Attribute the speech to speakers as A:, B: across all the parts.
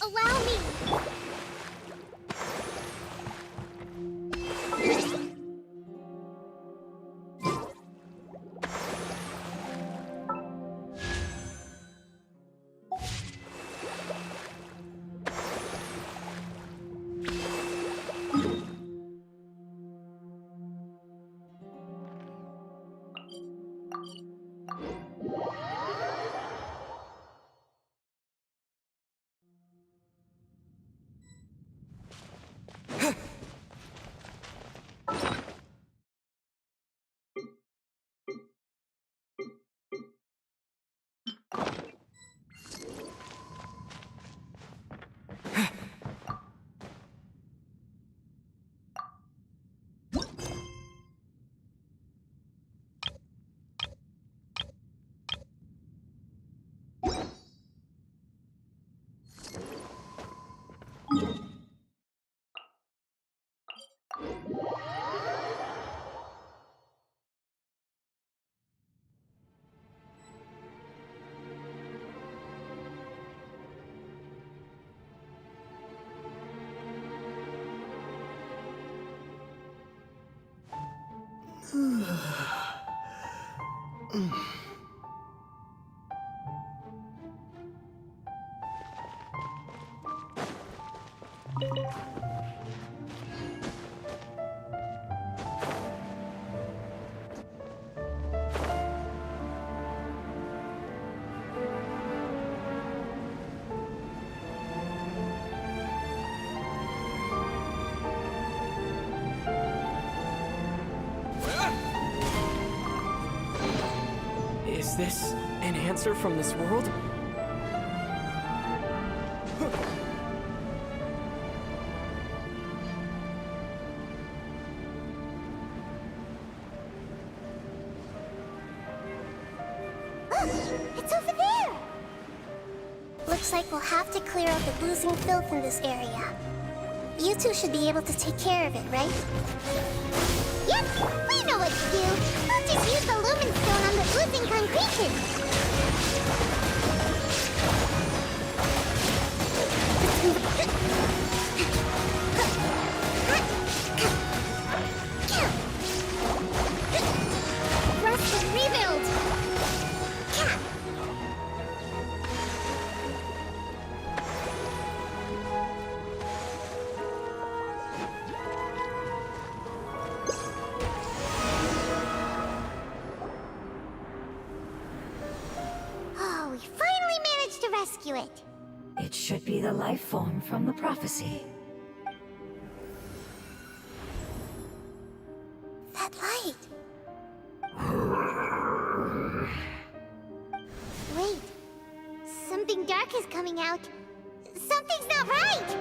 A: Allow me!
B: Is this an answer from this world?
A: It's over there! Looks like we'll have to clear out the oozing filth in this area. You two should be able to take care of it, right? Yep, we know what to do. We'll just use the lumen stone on the oozing concretion. Rust and rebuild. Oh, we finally managed to rescue it.
C: It should be the life form from the prophecy.
A: That light. Wait. Something dark is coming out. Something's not right!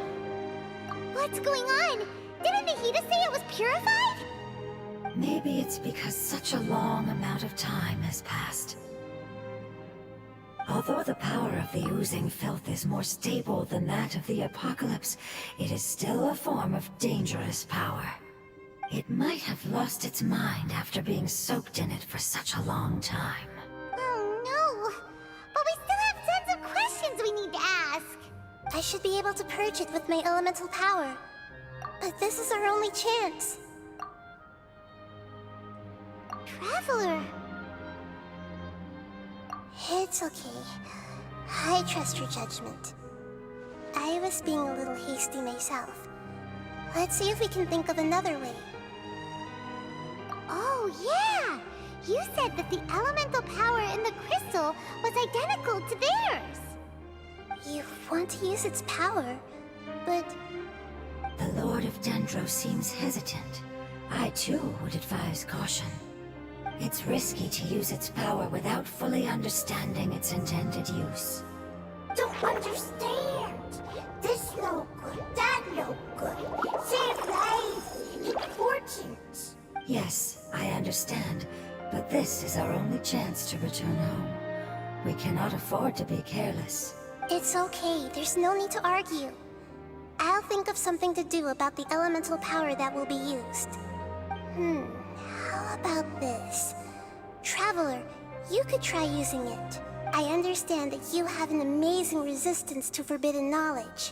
A: What's going on? Didn't Nahida say it was purified?
C: Maybe it's because such a long amount of time has passed. Although the power of the oozing filth is more stable than that of the apocalypse, it is still a form of dangerous power. It might have lost its mind after being soaked in it for such a long time.
A: Oh no! But we still have tons of questions we need to ask! I should be able to purge it with my elemental power. But this is our only chance. Traveler! It's okay. I trust your judgment. I was being a little hasty myself. Let's see if we can think of another way. Oh, yeah! You said that the elemental power in the crystal was identical to theirs. You want to use its power, but...
C: The Lord of Dendro seems hesitant. I too would advise caution. It's risky to use its power without fully understanding its intended use.
A: Don't understand. This no good, that no good. Save lives, important.
C: Yes, I understand, but this is our only chance to return home. We cannot afford to be careless.
A: It's okay, there's no need to argue. I'll think of something to do about the elemental power that will be used. How about this? Traveler, you could try using it. I understand that you have an amazing resistance to forbidden knowledge.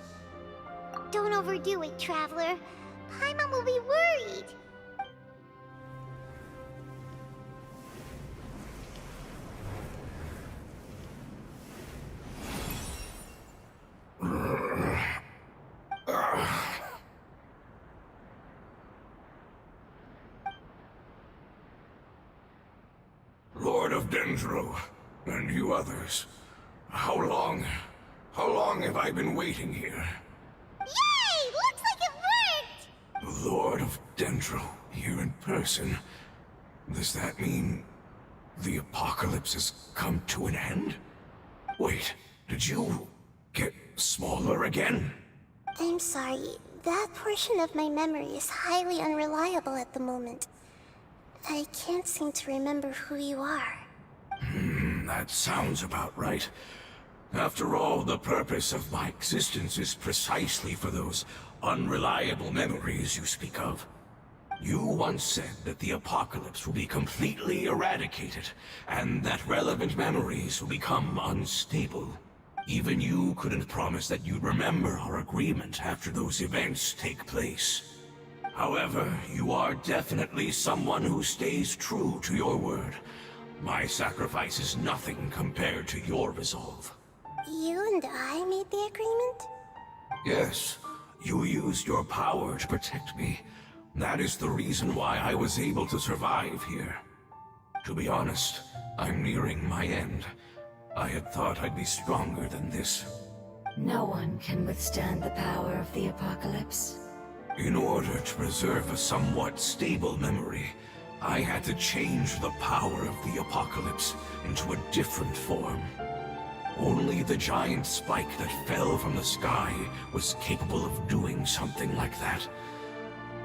A: Don't overdo it, Traveler. Paimon will be worried.
D: Lord of Dendro, and you others, how long have I been waiting here?
A: Yay! Looks like it worked!
D: Lord of Dendro, here in person. Does that mean the apocalypse has come to an end? Wait, did you get smaller again?
A: I'm sorry. That portion of my memory is highly unreliable at the moment. I can't seem to remember who you are.
D: That sounds about right. After all, the purpose of my existence is precisely for those unreliable memories you speak of. You once said that the apocalypse will be completely eradicated, and that relevant memories will become unstable. Even you couldn't promise that you'd remember our agreement after those events take place. However, you are definitely someone who stays true to your word. My sacrifice is nothing compared to your resolve.
A: You and I made the agreement?
D: Yes, you used your power to protect me. That is the reason why I was able to survive here. To be honest, I'm nearing my end. I had thought I'd be stronger than this.
C: No one can withstand the power of the apocalypse.
D: In order to preserve a somewhat stable memory, I had to change the power of the apocalypse into a different form. Only the giant spike that fell from the sky was capable of doing something like that.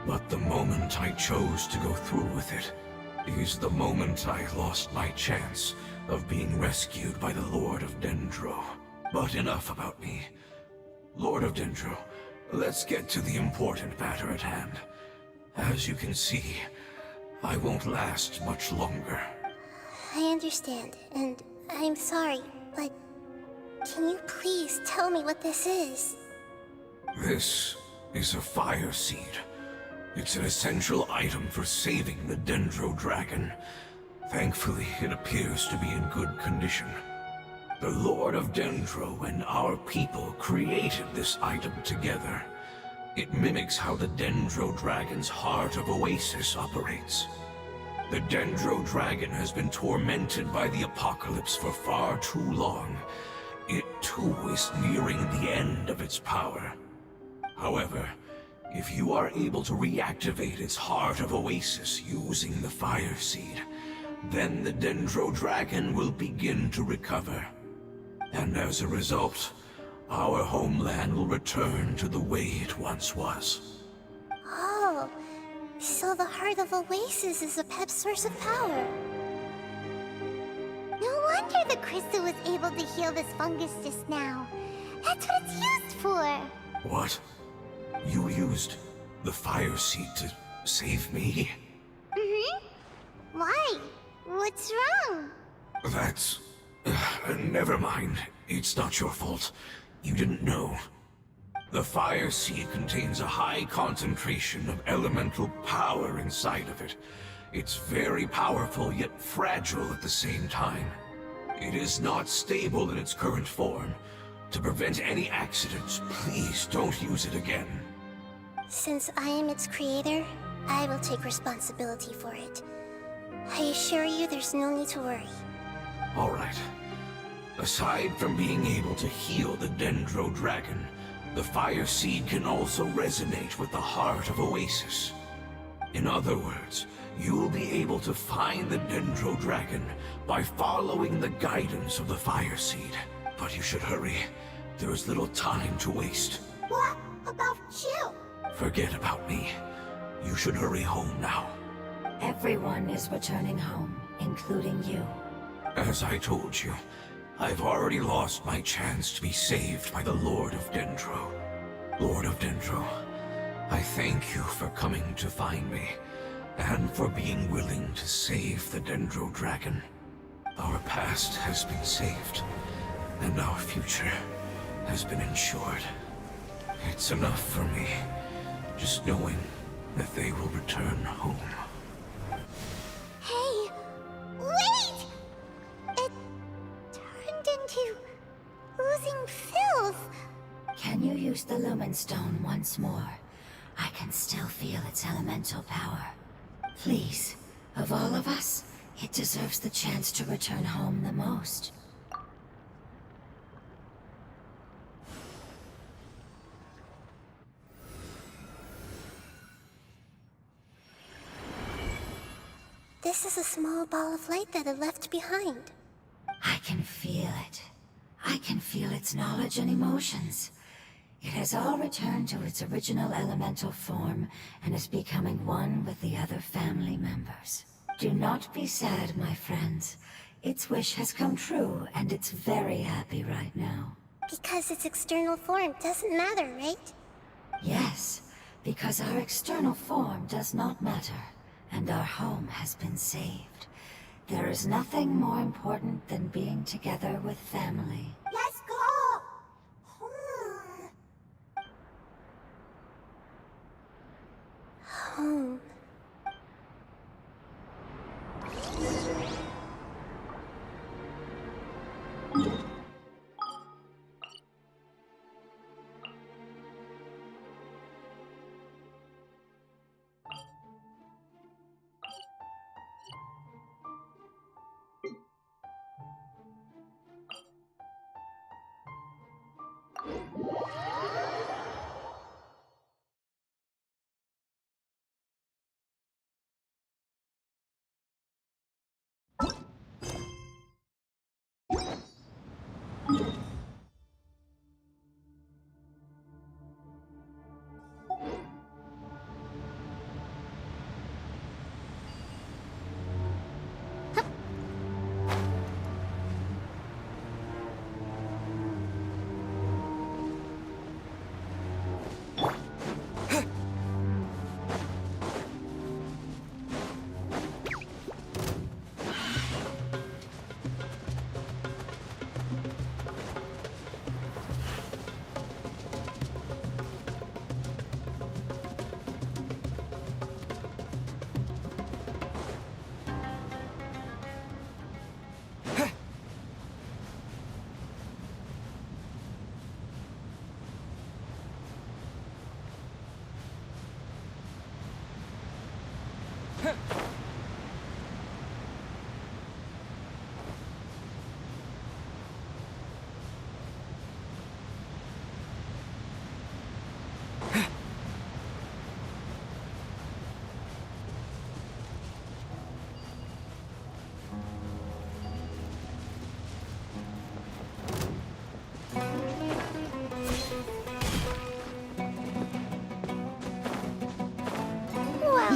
D: But the moment I chose to go through with it is the moment I lost my chance of being rescued by the Lord of Dendro. But enough about me. Lord of Dendro, let's get to the important matter at hand. As you can see, I won't last much longer.
A: I understand, and I'm sorry, but can you please tell me what this is?
D: This is a fire seed. It's an essential item for saving the Dendro Dragon. Thankfully, it appears to be in good condition. The Lord of Dendro and our people created this item together. It mimics how the Dendro Dragon's Heart of Oasis operates. The Dendro Dragon has been tormented by the apocalypse for far too long. It too is nearing the end of its power. However, if you are able to reactivate its Heart of Oasis using the Fire Seed, then the Dendro Dragon will begin to recover. And as a result, our homeland will return to the way it once was.
A: Oh, so the Heart of Oasis is a pep source of power. No wonder the crystal was able to heal this fungus just now. That's what it's used for.
D: What? You used the Fire Seed to save me?
A: Why? What's wrong?
D: That's... never mind. It's not your fault. You didn't know. The Fire Seed contains a high concentration of elemental power inside of it. It's very powerful, yet fragile at the same time. It is not stable in its current form. To prevent any accidents, please don't use it again.
A: Since I am its creator, I will take responsibility for it. I assure you there's no need to worry.
D: Alright. Aside from being able to heal the Dendro Dragon, the Fire Seed can also resonate with the heart of Oasis. In other words, you'll be able to find the Dendro Dragon by following the guidance of the Fire Seed. But you should hurry. There is little time to waste.
A: What about you?
D: Forget about me. You should hurry home now.
C: Everyone is returning home, including you.
D: As I told you, I've already lost my chance to be saved by the Lord of Dendro. Lord of Dendro, I thank you for coming to find me, and for being willing to save the Dendro Dragon. Our past has been saved, and our future has been ensured. It's enough for me, just knowing that they will return home.
A: Hey, wait! It turned into oozing filth.
C: Can you use the Lumen Stone once more? I can still feel its elemental power. Please, of all of us, it deserves the chance to return home the most.
A: This is a small ball of light that it left behind.
C: I can feel it. I can feel its knowledge and emotions. It has all returned to its original elemental form and is becoming one with the other family members. Do not be sad, my friends. Its wish has come true, and it's very happy right now.
A: Because its external form doesn't matter, right?
C: Yes, because our external form does not matter, and our home has been saved. There is nothing more important than being together with family.
A: Let's go! Home.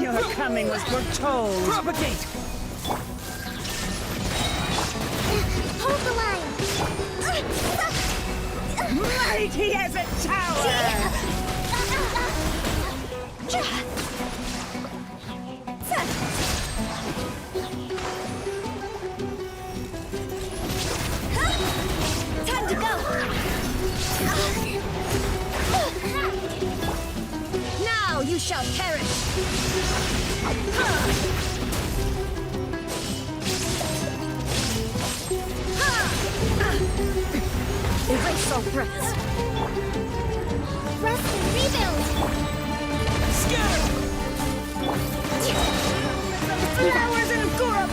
E: Your coming was foretold.
B: Propagate!
A: Hold the line!
E: Mighty as a tower!
A: Time to go!
F: Now you shall perish! Erase all threats!
A: Rest and rebuild!
E: Flowers and Goro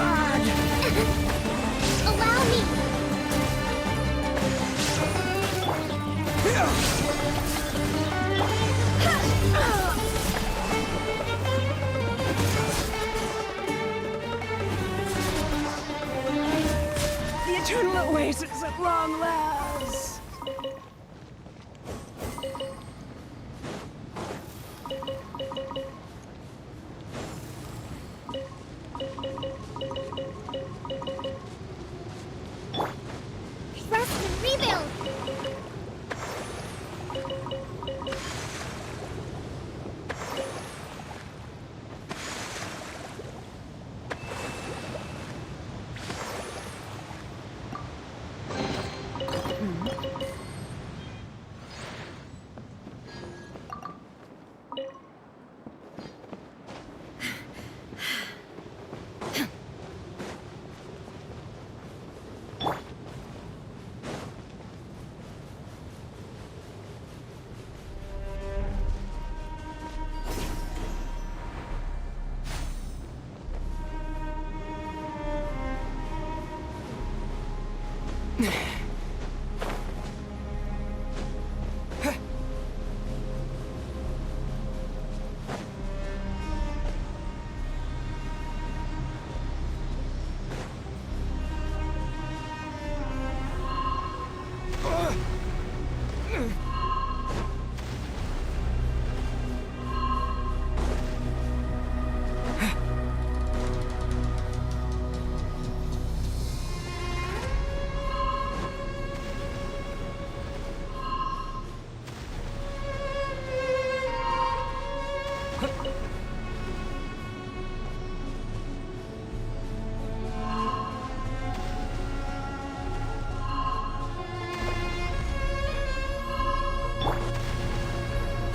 E: Eternal oasis at long last.
A: Rest and rebuild!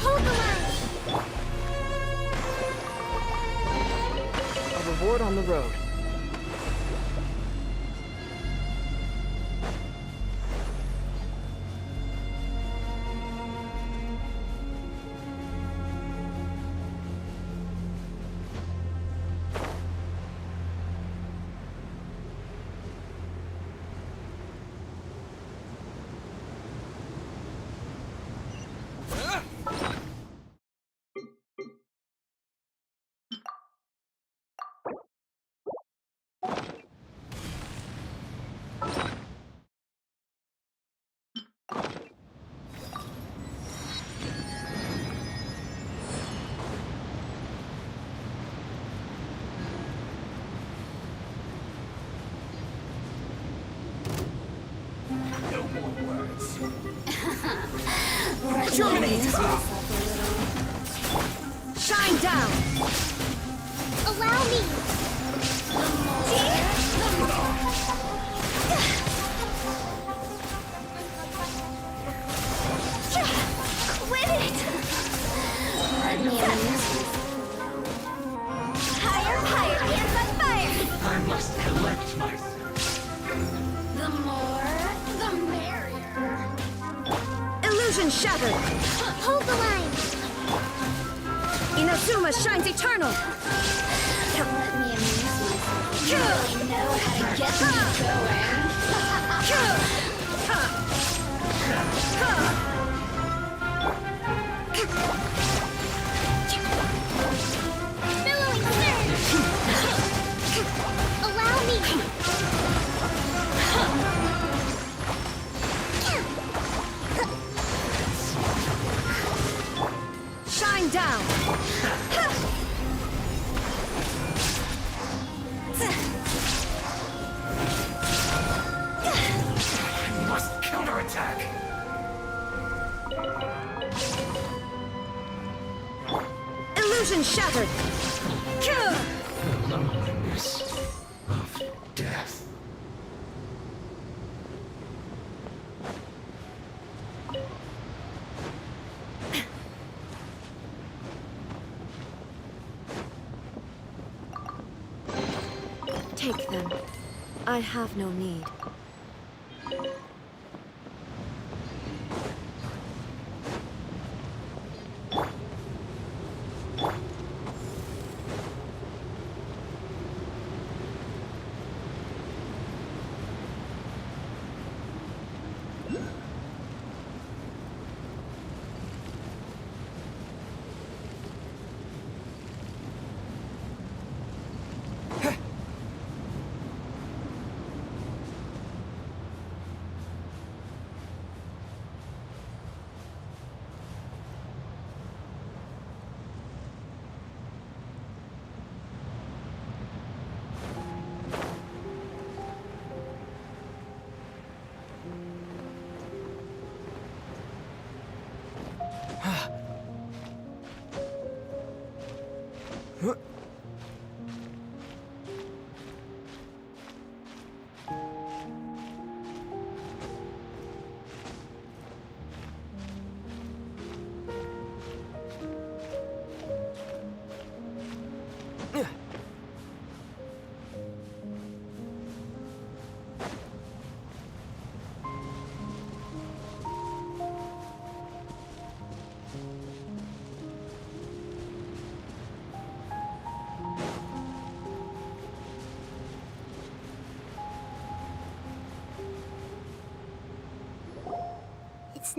A: Hold the line!
B: A reward on the road.
D: No more words.
F: Shine down!
A: Allow me! Quit it! Higher, higher, hands on fire!
D: I must collect myself.
A: The more, the merrier.
F: Illusion shattered!
A: Hold the line!
F: Inazuma shines eternal!
A: Don't let me amuse myself. You really know how to get me going. Billowing surge! Allow me!
F: Shine down!
D: I must counterattack.
F: Illusion shattered!
D: The loneliness of death.
F: Take them. I have no need.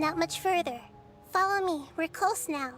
A: not much further. Follow me, we're close now.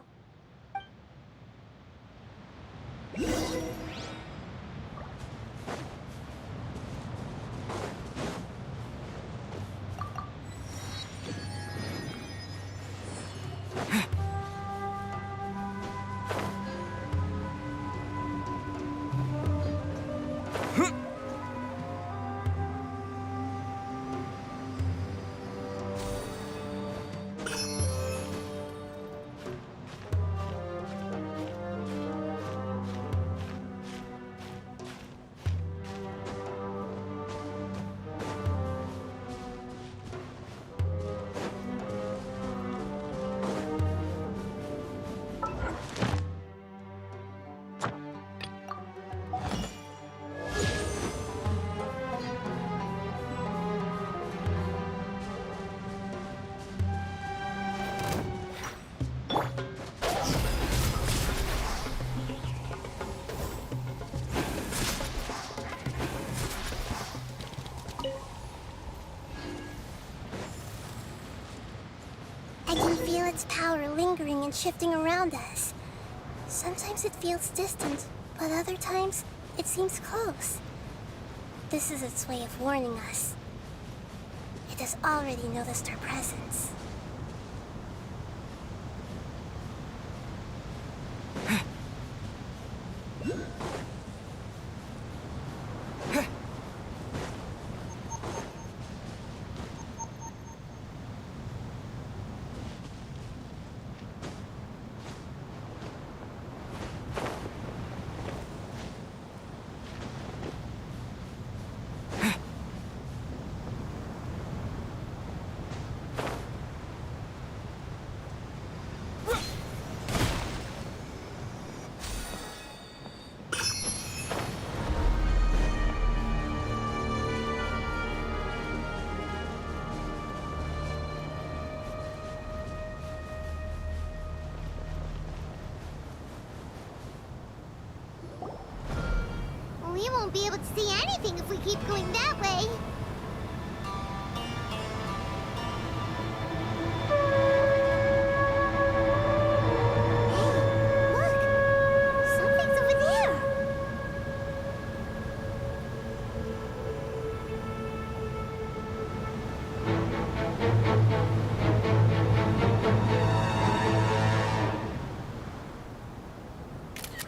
A: I can feel its power lingering and shifting around us. Sometimes it feels distant, but other times it seems close. This is its way of warning us. It has already noticed our presence. We won't be able to see anything if we keep going that way. Hey, look! Something's over there!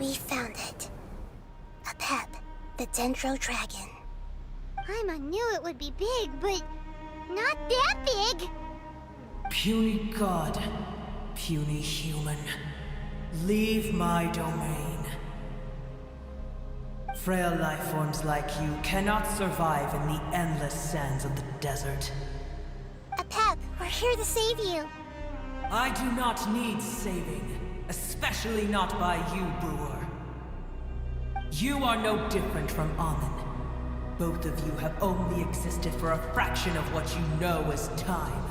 A: We found it. A pep. The Dendro Dragon. Paimon knew it would be big, but not that big!
E: Puny god, puny human, leave my domain. Frail life forms like you cannot survive in the endless sands of the desert.
A: A pep, we're here to save you.
E: I do not need saving, especially not by you, Brewer. You are no different from Amun. Both of you have only existed for a fraction of what you know as time.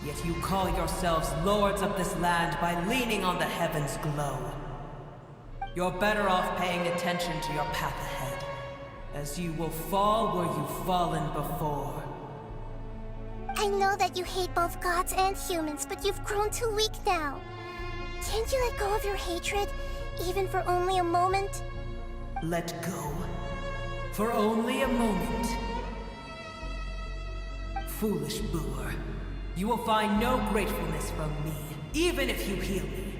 E: Yet you call yourselves lords of this land by leaning on the heavens' glow. You're better off paying attention to your path ahead, as you will fall where you've fallen before.
A: I know that you hate both gods and humans, but you've grown too weak now. Can't you let go of your hatred, even for only a moment?
E: Let go. For only a moment. Foolish Brewer. You will find no gratefulness from me, even if you heal me.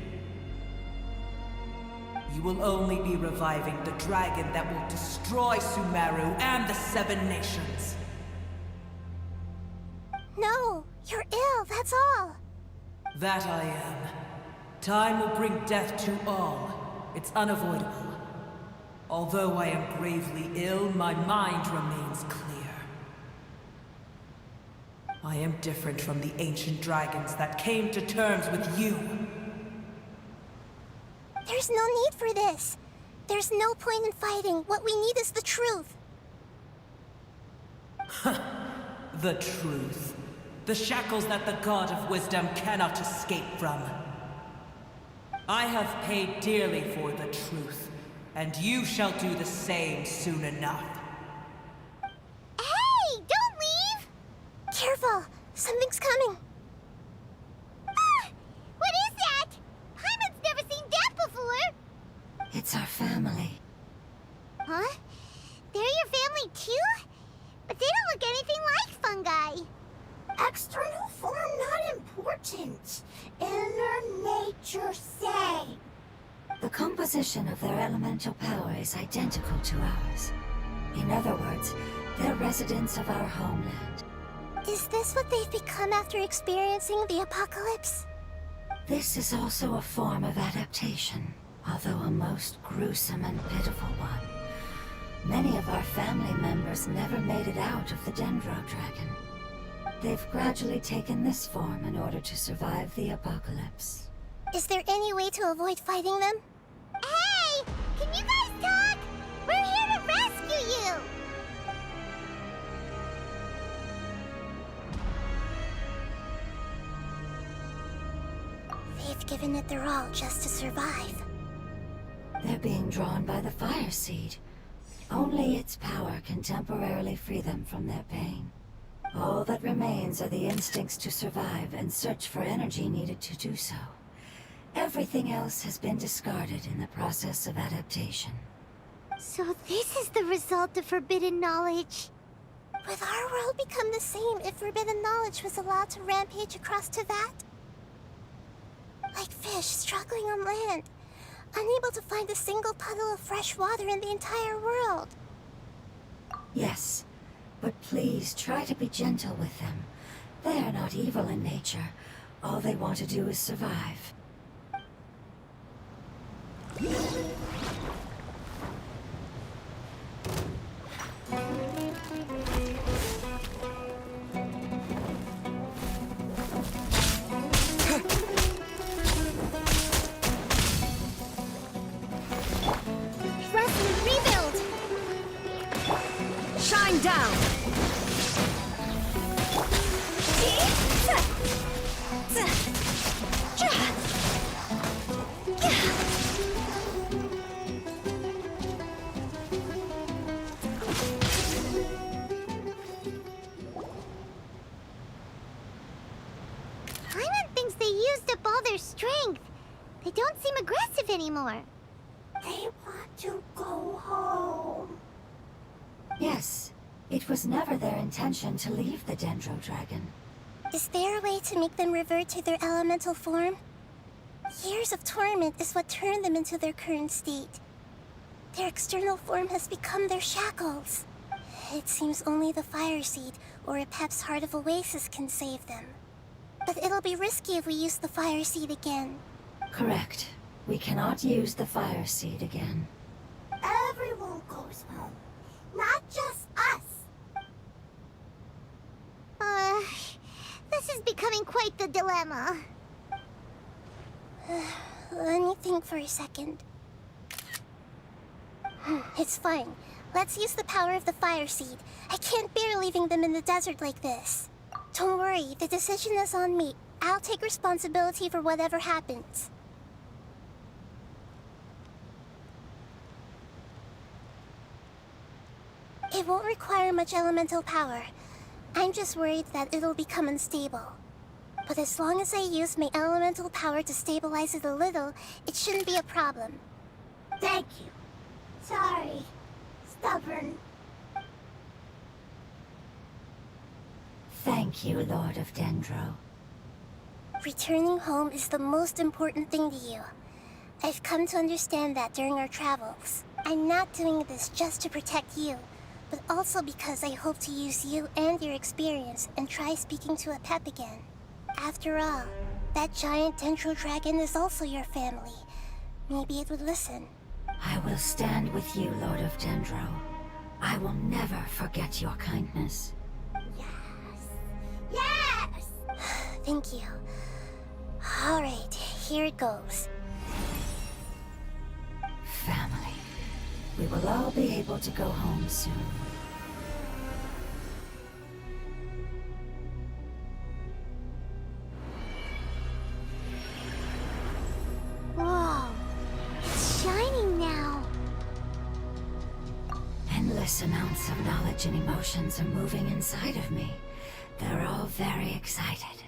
E: You will only be reviving the dragon that will destroy Sumeru and the Seven Nations.
A: No, you're ill, that's all.
E: That I am. Time will bring death to all. It's unavoidable. Although I am gravely ill, my mind remains clear. I am different from the ancient dragons that came to terms with you.
A: There's no need for this. There's no point in fighting. What we need is the truth.
E: The truth. The shackles that the God of Wisdom cannot escape from. I have paid dearly for the truth, and you shall do the same soon enough.
A: Hey, don't leave! Careful, something's coming.
C: composition of their elemental power is identical to ours. In other words, they're residents of our homeland.
A: Is this what they've become after experiencing the apocalypse?
C: This is also a form of adaptation, although a most gruesome and pitiful one. Many of our family members never made it out of the Dendro Dragon. They've gradually taken this form in order to survive the apocalypse.
A: Is there any way to avoid fighting them? Hey! Can you guys talk? We're here to rescue you! They've given it their all just to survive.
C: They're being drawn by the Fire Seed. Only its power can temporarily free them from their pain. All that remains are the instincts to survive and search for energy needed to do so. Everything else has been discarded in the process of adaptation.
A: So this is the result of forbidden knowledge. Would our world become the same if forbidden knowledge was allowed to rampage across Teyvat? Like fish struggling on land, unable to find a single puddle of fresh water in the entire world.
C: Yes, but please try to be gentle with them. They are not evil in nature. All they want to do is survive.
F: Shine down!
A: Paimon thinks they used up all their strength. They don't seem aggressive anymore. They want to go home.
C: Yes, it was never their intention to leave the Dendro Dragon.
A: Is there a way to make them revert to their elemental form? Years of torment is what turned them into their current state. Their external form has become their shackles. It seems only the Fire Seed or Epep's Heart of Oasis can save them. But it'll be risky if we use the Fire Seed again.
C: Correct. We cannot use the Fire Seed again.
A: Everyone goes home, not just us. This is becoming quite the dilemma. Let me think for a second. It's fine. Let's use the power of the Fire Seed. I can't bear leaving them in the desert like this. Don't worry, the decision is on me. I'll take responsibility for whatever happens. It won't require much elemental power. I'm just worried that it'll become unstable. But as long as I use my elemental power to stabilize it a little, it shouldn't be a problem. Thank you. Sorry. Stubborn.
C: Thank you, Lord of Dendro.
A: Returning home is the most important thing to you. I've come to understand that during our travels. I'm not doing this just to protect you, but also because I hope to use you and your experience and try speaking to Epep again. After all, that giant Dendro Dragon is also your family. Maybe it would listen.
C: I will stand with you, Lord of Dendro. I will never forget your kindness.
A: Yes! Yes! Thank you. Alright, here it goes.
C: Family. We will all be able to go home soon.
A: Whoa! It's shining now!
C: Endless amounts of knowledge and emotions are moving inside of me. They're all very excited.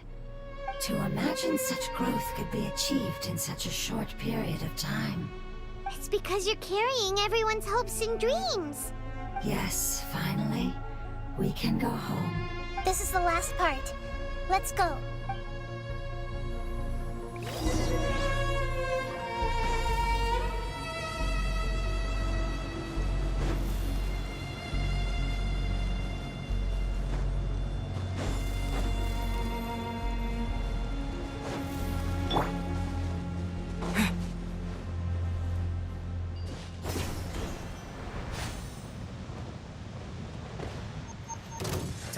C: To imagine such growth could be achieved in such a short period of time.
A: It's because you're carrying everyone's hopes and dreams.
C: Yes, finally, we can go home.
A: This is the last part. Let's go.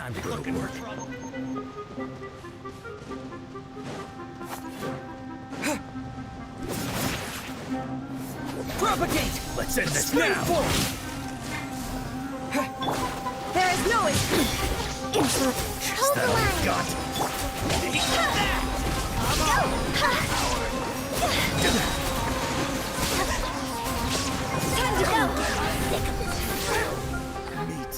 G: Time to go to work. Propagate! Let's end this now!
F: There is no escape!
A: Hold the line.
G: Got!
A: Time to go.
G: Meat.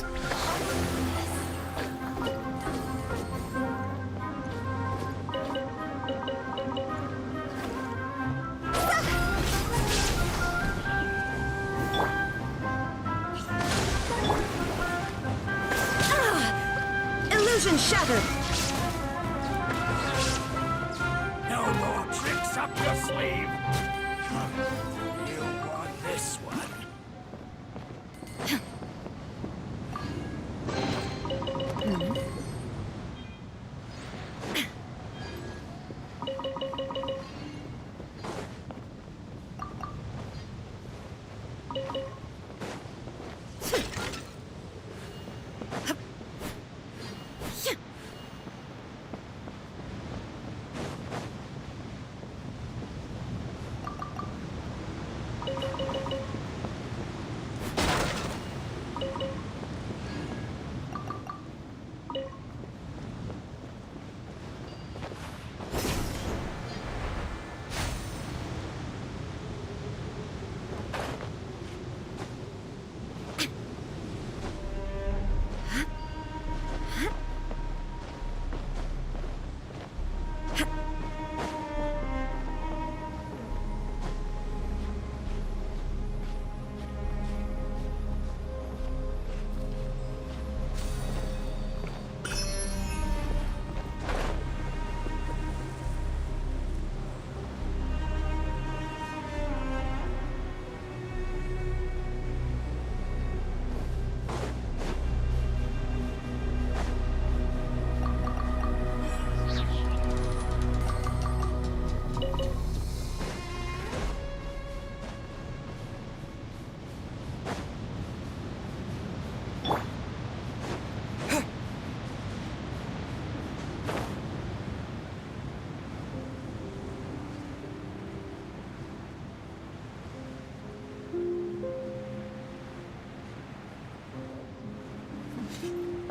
F: Illusion shattered!
G: No more tricks up your sleeve! You want this one?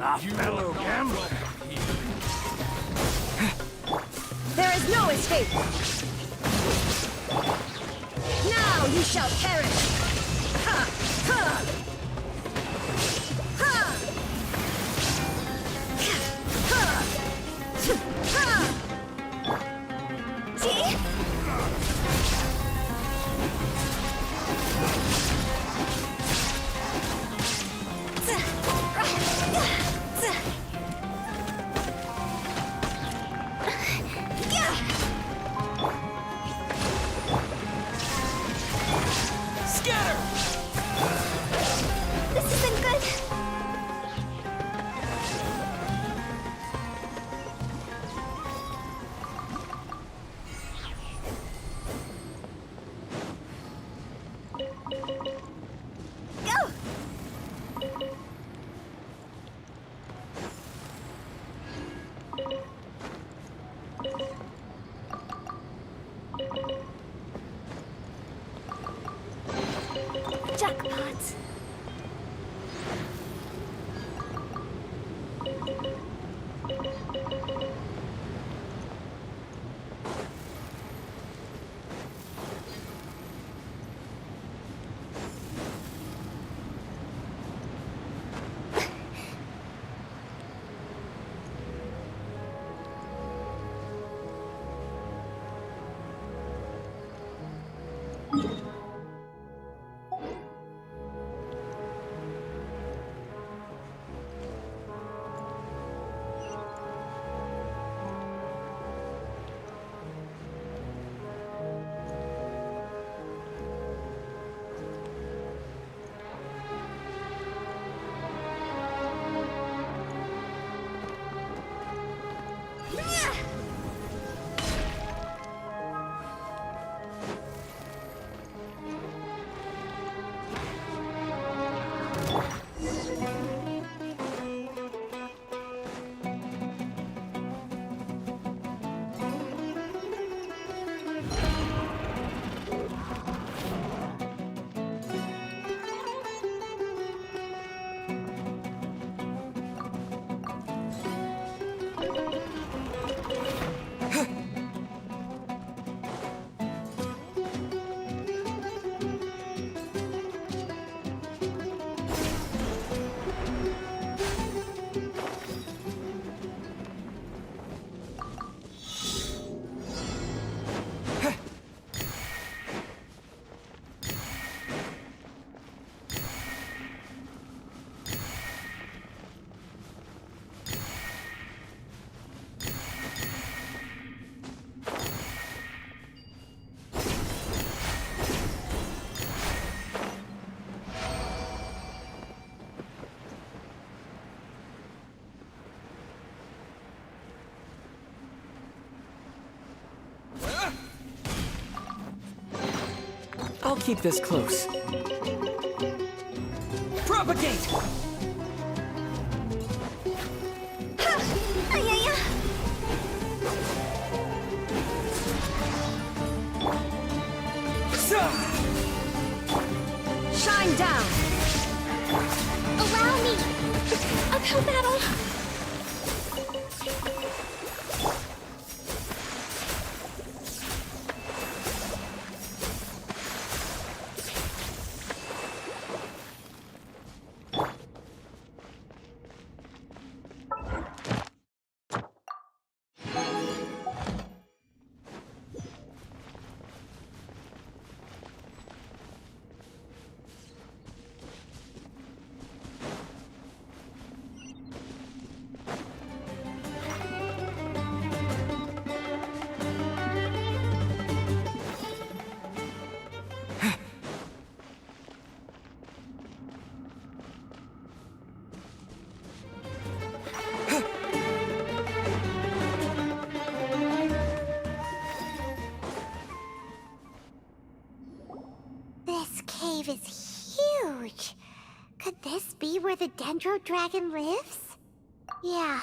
G: A fellow gambler.
F: There is no escape! Now you shall perish! Ha! Ha! Ha! Ha! Ha!
B: Scatter! I'll keep this close. Propagate!
F: Shine down!
A: Allow me! Uphill battle! This cave is huge. Could this be where the Dendro Dragon lives? Yeah.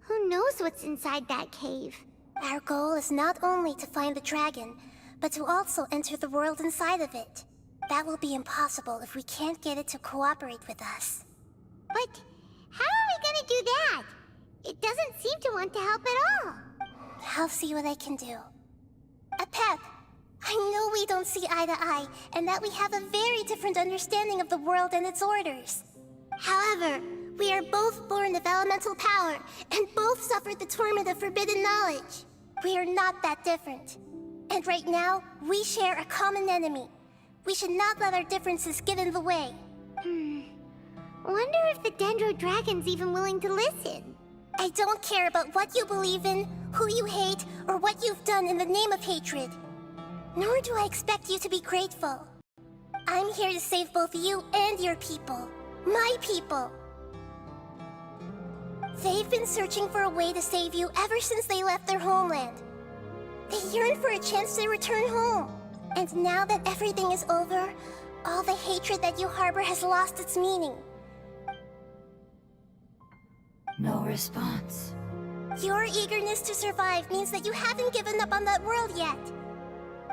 A: Who knows what's inside that cave? Our goal is not only to find the dragon, but to also enter the world inside of it. That will be impossible if we can't get it to cooperate with us. But how are we gonna do that? It doesn't seem to want to help at all. I'll see what I can do. Pep, I know we don't see eye to eye, and that we have a very different understanding of the world and its orders. However, we are both born of elemental power, and both suffered the torment of forbidden knowledge. We are not that different. And right now, we share a common enemy. We should not let our differences get in the way. Wonder if the Dendro Dragon's even willing to listen. I don't care about what you believe in, who you hate, or what you've done in the name of hatred. Nor do I expect you to be grateful. I'm here to save both you and your people. My people. They've been searching for a way to save you ever since they left their homeland. They yearn for a chance to return home. And now that everything is over, all the hatred that you harbor has lost its meaning.
C: No response.
A: Your eagerness to survive means that you haven't given up on that world yet.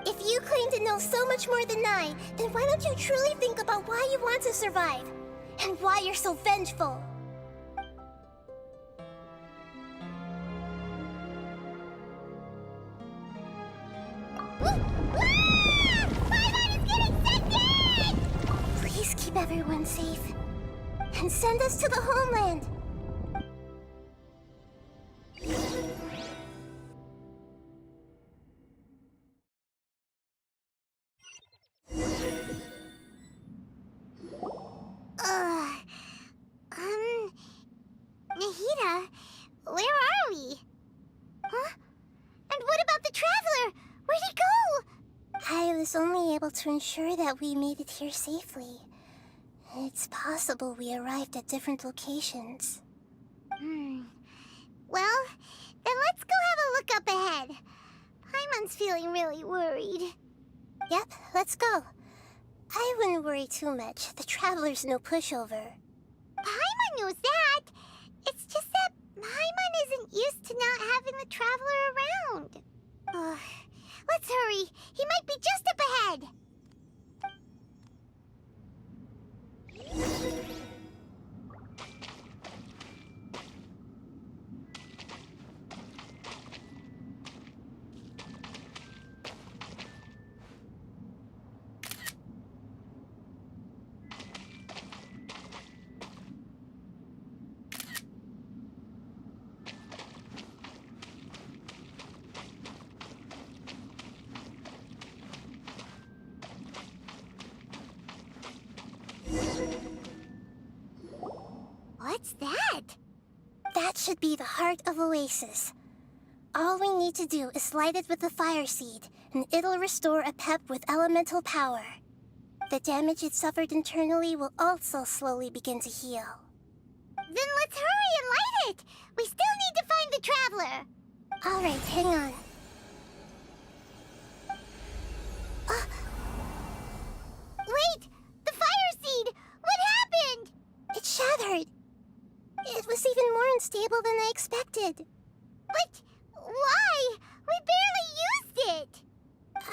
A: If you claim to know so much more than I, then why don't you truly think about why you want to survive? And why you're so vengeful? Please keep everyone safe. And send us to the homeland. Nahida, where are we? Huh? And what about the Traveler? Where'd he go? I was only able to ensure that we made it here safely. It's possible we arrived at different locations. Well, then let's go have a look up ahead. Paimon's feeling really worried. Yep, let's go. I wouldn't worry too much. The Traveler's no pushover. Paimon knows that. It's just that Paimon isn't used to not having the Traveler around. Let's hurry. He might be just up ahead. What's that? That should be the heart of Oasis. All we need to do is light it with the fire seed, and it'll restore a pep with elemental power. The damage it suffered internally will also slowly begin to heal. Then let's hurry and light it! We still need to find the Traveler! Alright, hang on. unstable than I expected. But why? We barely used it!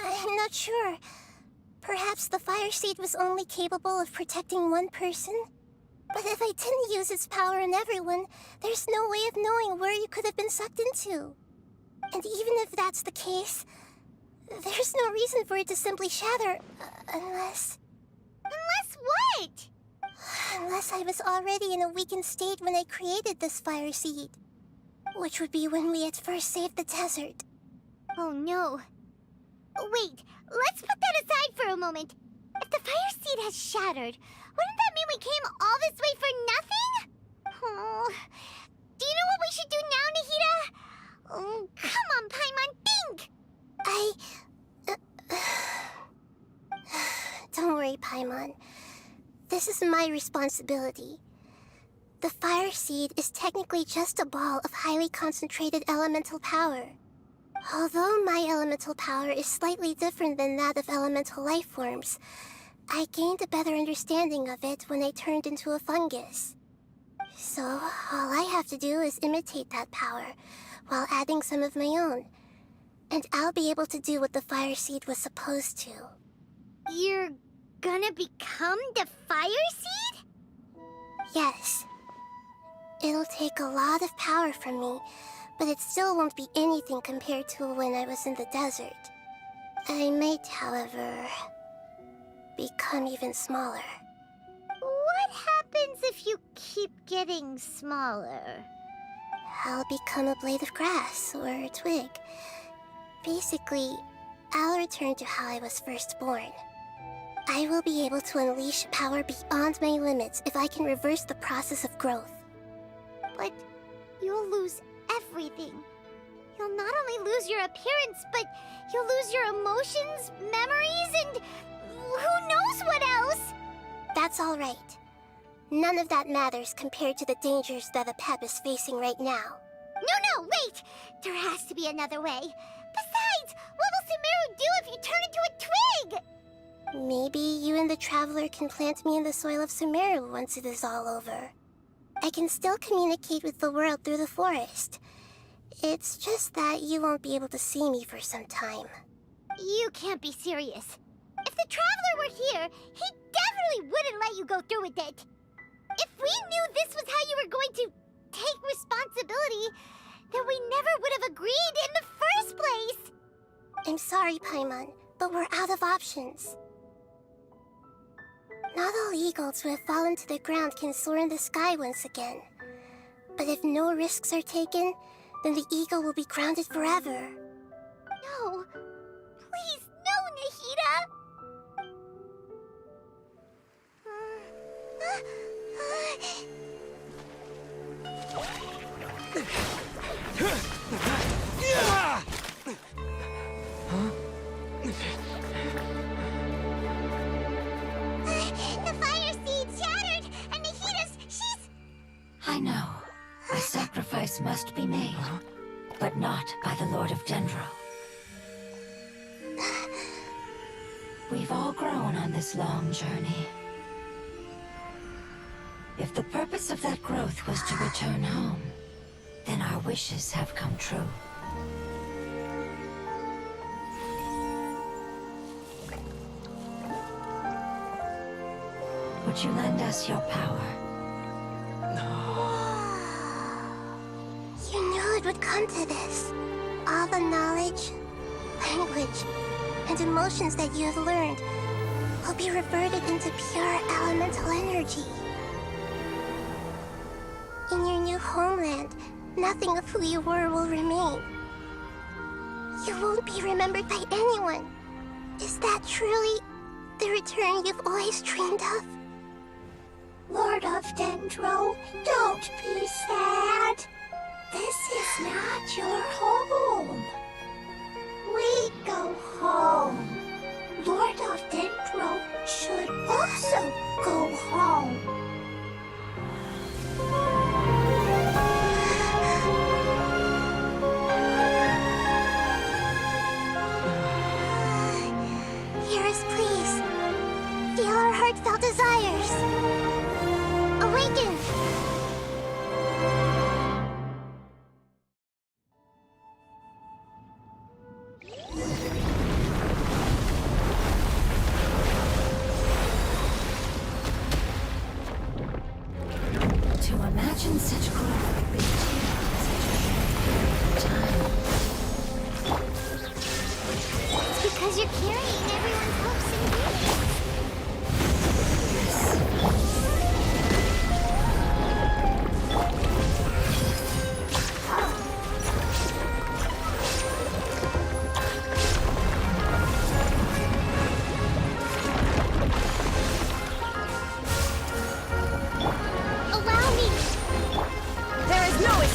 A: I'm not sure. Perhaps the fire seed was only capable of protecting one person? But if I didn't use its power on everyone, there's no way of knowing where you could have been sucked into. And even if that's the case, there's no reason for it to simply shatter, unless... Unless what? Unless I was already in a weakened state when I created this fire seed. Which would be when we had first saved the desert. Oh no. Wait, let's put that aside for a moment. If the fire seed has shattered, wouldn't that mean we came all this way for nothing? Oh, do you know what we should do now, Nahida? Oh, come on, Paimon, think! Don't worry, Paimon. This is my responsibility. The fire seed is technically just a ball of highly concentrated elemental power. Although my elemental power is slightly different than that of elemental life forms, I gained a better understanding of it when I turned into a fungus. So, all I have to do is imitate that power, while adding some of my own. And I'll be able to do what the fire seed was supposed to. You're gonna become the fire seed? Yes. It'll take a lot of power from me, but it still won't be anything compared to when I was in the desert. I might, however, become even smaller. What happens if you keep getting smaller? I'll become a blade of grass or a twig. Basically, I'll return to how I was first born. I will be able to unleash power beyond my limits if I can reverse the process of growth. But you'll lose everything. You'll not only lose your appearance, but you'll lose your emotions, memories, and who knows what else? That's all right. None of that matters compared to the dangers that a pep is facing right now. No, wait! There has to be another way. Besides, what will Sumeru do if you turn into a twig? Maybe you and the Traveler can plant me in the soil of Sumeru once it is all over. I can still communicate with the world through the forest. It's just that you won't be able to see me for some time. You can't be serious. If the Traveler were here, he definitely wouldn't let you go through with it. If we knew this was how you were going to take responsibility, then we never would have agreed in the first place! I'm sorry, Paimon, but we're out of options. Not all eagles who have fallen to the ground can soar in the sky once again. But if no risks are taken, then the eagle will be grounded forever. No! Please, no, Nahida! The fire seed shattered, and she's...
C: I know. A sacrifice must be made, but not by the Lord of Dendro. We've all grown on this long journey. If the purpose of that growth was to return home, then our wishes have come true. Would you lend us your power?
A: You knew it would come to this. All the knowledge, language, and emotions that you have learned will be reverted into pure elemental energy. In your new homeland, nothing of who you were will remain. You won't be remembered by anyone. Is that truly the return you've always dreamed of?
H: Lord of Dendro, don't be sad. This is not your home. We go home. Lord of Dendro should also go home.
A: Hear us, please. Feel our heartfelt desires. Awaken!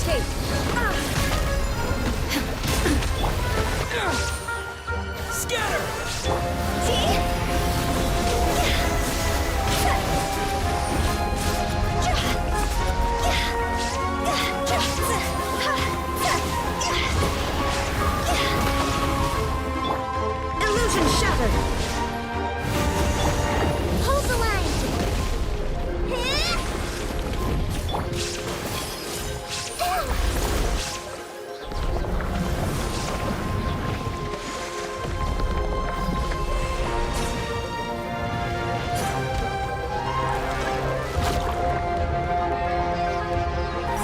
F: escape! Illusion shattered!
A: Hold the line!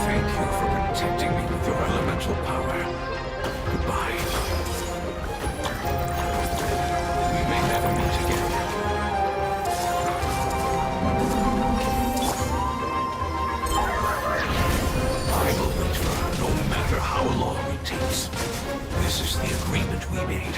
D: Thank you for protecting me with your elemental power. Goodbye. We may never meet again. I will wait for her no matter how long it takes. This is the agreement we made.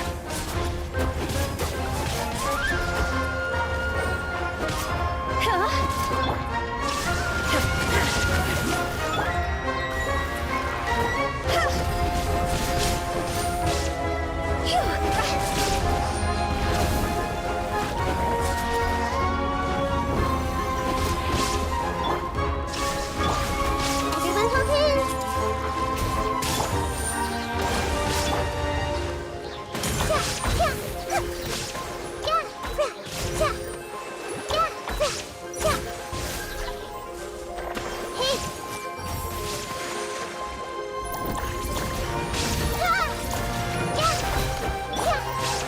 A: Everyone hold hands! Hey!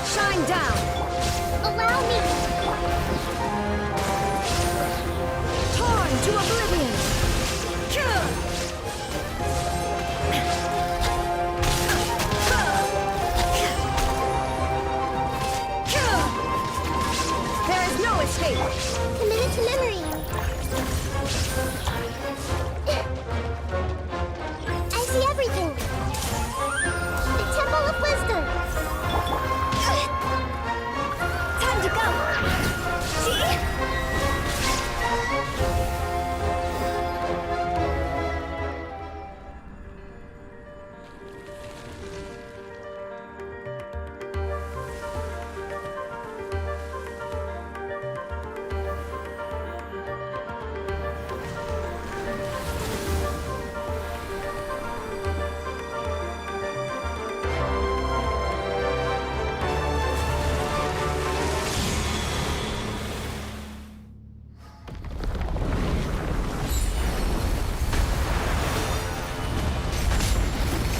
F: Shine down!
A: Allow me!
F: Torn to oblivion! There is no escape!
A: Committed to memory. I see everything. The Temple of Wisdom. Time to go. See?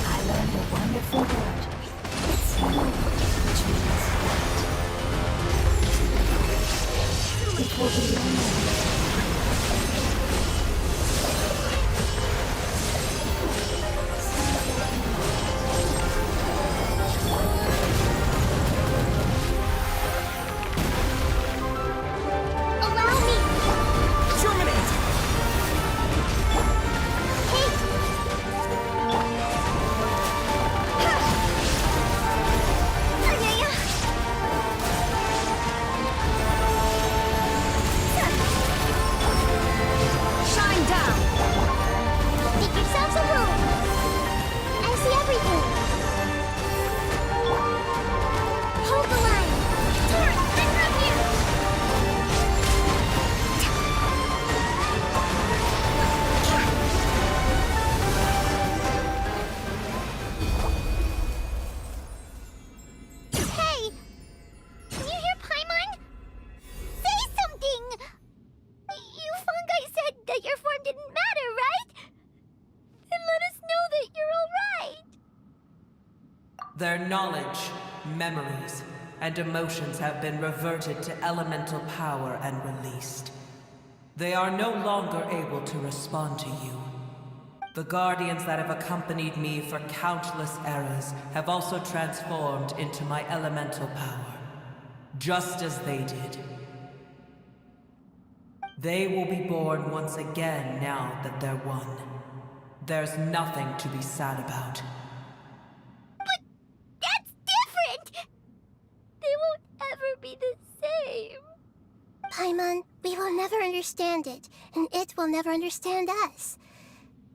C: I learned a wonderful word. It's you, which means light. It will be your moment.
A: Allow me.
B: Terminate!
A: Hey!
F: Shine down!
A: Make yourselves a room. I see everything. Hold the line. Turn and run here. Hey! Can you hear Paimon? Say something! You fungi said that your form didn't matter, right? Then let us know that you're alright.
E: Their knowledge, memories, and emotions have been reverted to elemental power and released. They are no longer able to respond to you. The guardians that have accompanied me for countless eras have also transformed into my elemental power, just as they did. They will be born once again now that they're one. There's nothing to be sad about.
A: But that's different! They won't ever be the same. Paimon, we will never understand it, and it will never understand us.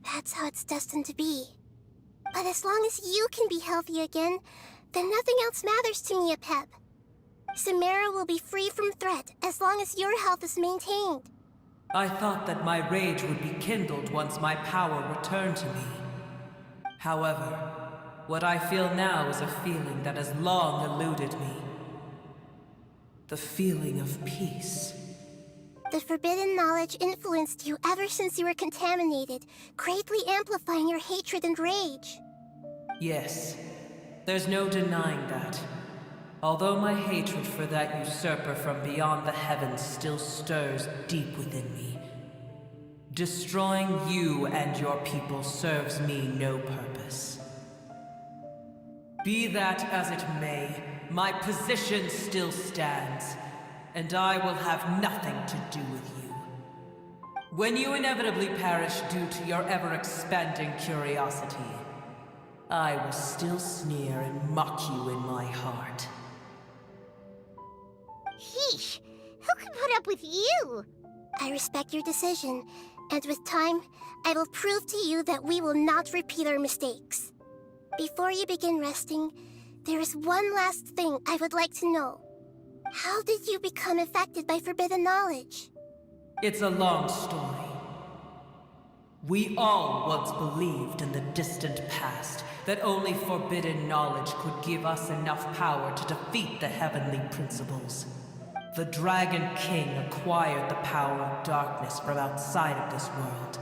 A: That's how it's destined to be. But as long as you can be healthy again, then nothing else matters to me, Apep. Samara will be free from threat as long as your health is maintained.
E: I thought that my rage would be kindled once my power returned to me. However, what I feel now is a feeling that has long eluded me. The feeling of peace.
A: The forbidden knowledge influenced you ever since you were contaminated, greatly amplifying your hatred and rage.
E: Yes, there's no denying that. Although my hatred for that usurper from beyond the heavens still stirs deep within me, destroying you and your people serves me no purpose. Be that as it may, my position still stands, and I will have nothing to do with you. When you inevitably perish due to your ever-expanding curiosity, I will still sneer and mock you in my heart.
A: Sheesh, who can put up with you? I respect your decision, and with time, I will prove to you that we will not repeat our mistakes. Before you begin resting, there is one last thing I would like to know. How did you become affected by forbidden knowledge?
E: It's a long story. We all once believed in the distant past that only forbidden knowledge could give us enough power to defeat the heavenly principles. The Dragon King acquired the power of darkness from outside of this world,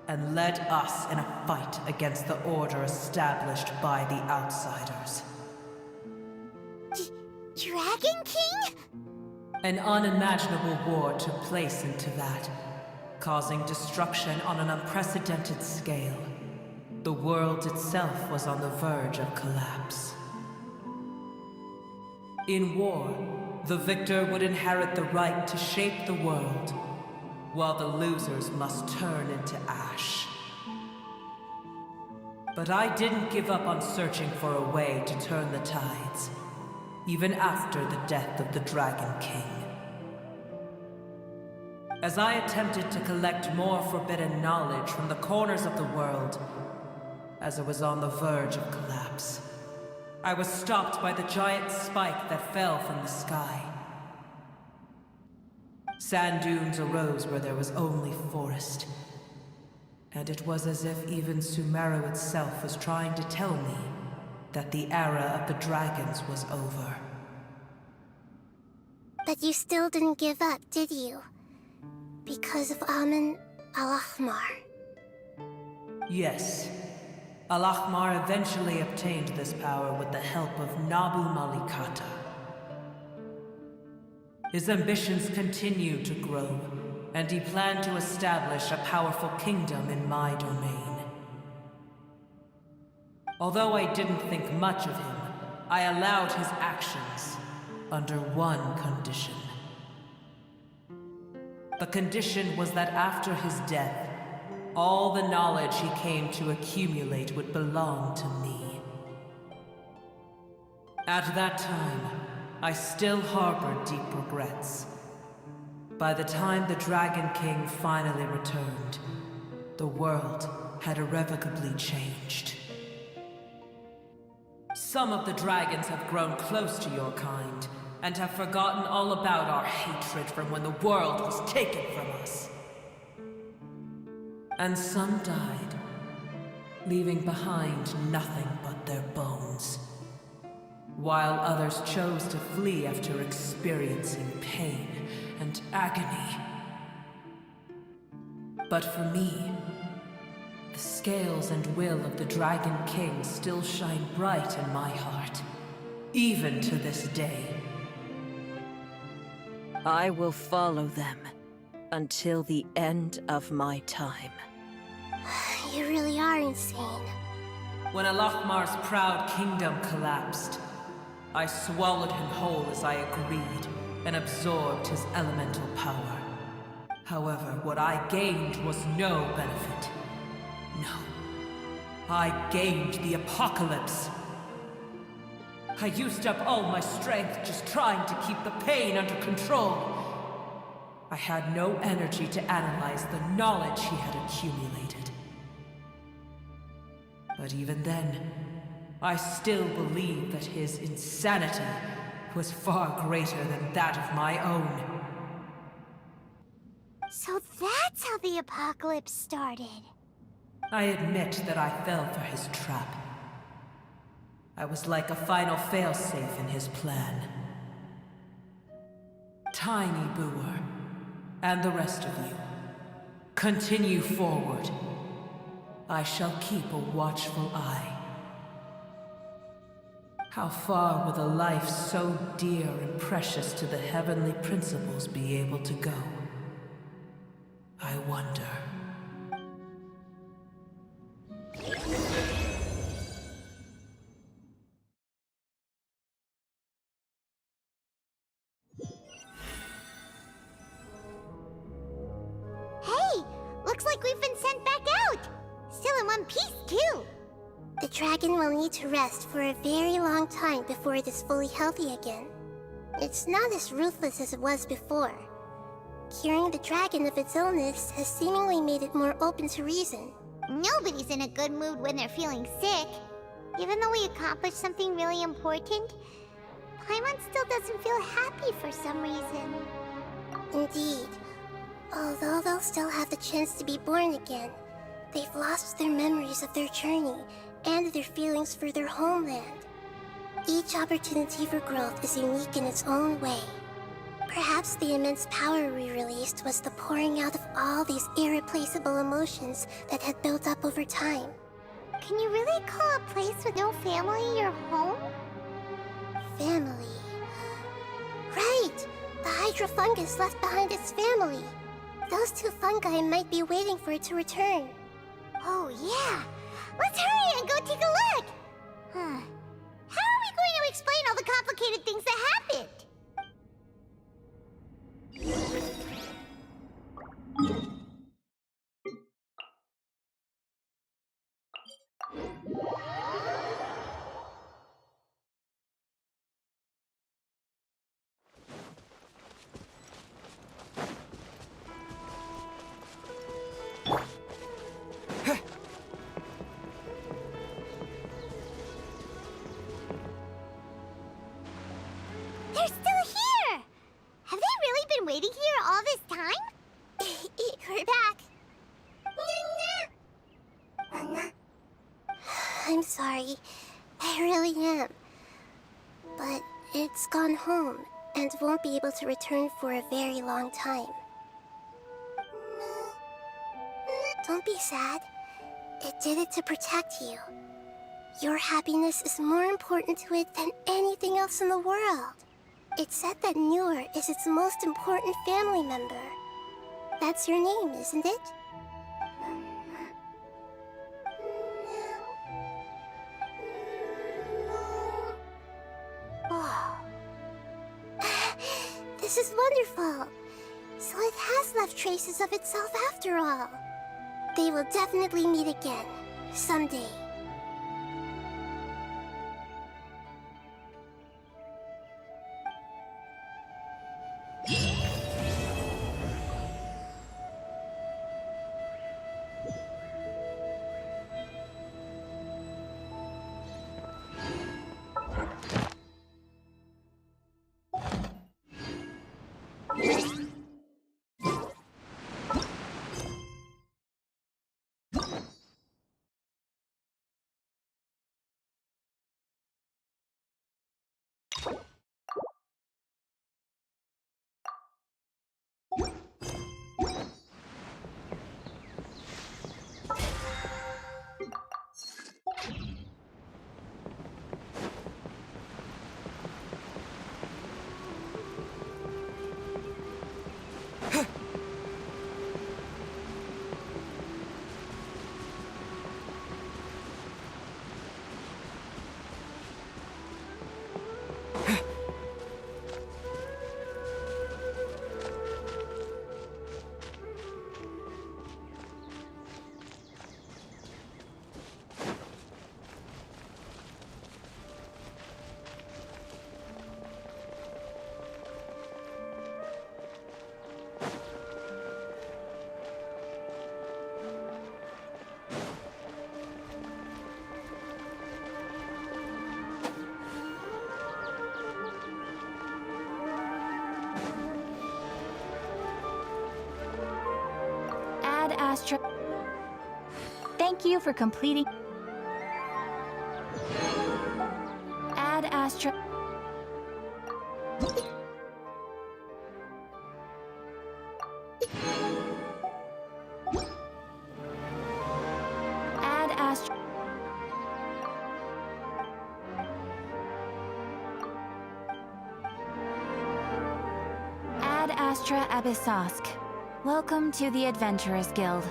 E: and led us in a fight against the order established by the outsiders.
A: Dragon King?
E: An unimaginable war took place into that, causing destruction on an unprecedented scale. The world itself was on the verge of collapse. In war, the victor would inherit the right to shape the world, while the losers must turn into ash. But I didn't give up on searching for a way to turn the tides, even after the death of the Dragon King. As I attempted to collect more forbidden knowledge from the corners of the world, as it was on the verge of collapse, I was stopped by the giant spike that fell from the sky. Sand dunes arose where there was only forest, and it was as if even Sumeru itself was trying to tell me that the era of the dragons was over.
A: But you still didn't give up, did you? Because of Amun al-Ahmar.
E: Yes. Al-Ahmar eventually obtained this power with the help of Nabu Malikata. His ambitions continued to grow, and he planned to establish a powerful kingdom in my domain. Although I didn't think much of him, I allowed his actions under one condition. The condition was that after his death, all the knowledge he came to accumulate would belong to me. At that time, I still harbored deep regrets. By the time the Dragon King finally returned, the world had irrevocably changed. Some of the dragons have grown close to your kind, and have forgotten all about our hatred from when the world was taken from us. And some died, leaving behind nothing but their bones, while others chose to flee after experiencing pain and agony. But for me, the scales and will of the Dragon King still shine bright in my heart, even to this day.
F: I will follow them until the end of my time.
A: You really are insane.
E: When Al-Ahmar's proud kingdom collapsed, I swallowed him whole as I agreed, and absorbed his elemental power. However, what I gained was no benefit. No. I gained the apocalypse. I used up all my strength just trying to keep the pain under control. I had no energy to analyze the knowledge he had accumulated. But even then, I still believe that his insanity was far greater than that of my own.
A: So that's how the apocalypse started.
E: I admit that I fell for his trap. I was like a final failsafe in his plan. Tiny Booer, and the rest of you, continue forward. I shall keep a watchful eye. How far will a life so dear and precious to the heavenly principles be able to go? I wonder.
A: Hey! Looks like we've been sent back out! Still in one piece, too! The dragon will need to rest for a very long time before it is fully healthy again. It's not as ruthless as it was before. Curing the dragon of its illness has seemingly made it more open to reason. Nobody's in a good mood when they're feeling sick. Even though we accomplished something really important, Paimon still doesn't feel happy for some reason. Indeed. Although they'll still have the chance to be born again, they've lost their memories of their journey and their feelings for their homeland. Each opportunity for growth is unique in its own way. Perhaps the immense power we released was the pouring out of all these irreplaceable emotions that had built up over time. Can you really call a place with no family your home? Family... Right! The Hydra fungus left behind its family. Those two fungi might be waiting for it to return. Oh yeah! Let's hurry and go take a look! How are we going to explain all the complicated things that happened? They're still here! Have they really been waiting here all this time? We're back. I'm sorry. I really am. But it's gone home and won't be able to return for a very long time. Don't be sad. It did it to protect you. Your happiness is more important to it than anything else in the world. It said that Newer is its most important family member. That's your name, isn't it? Oh. This is wonderful. So it has left traces of itself after all. They will definitely meet again, someday.
I: Thank you for completing. Ad Astra. Ad Astra. Ad Astra Abyssosk. Welcome to the Adventurers Guild.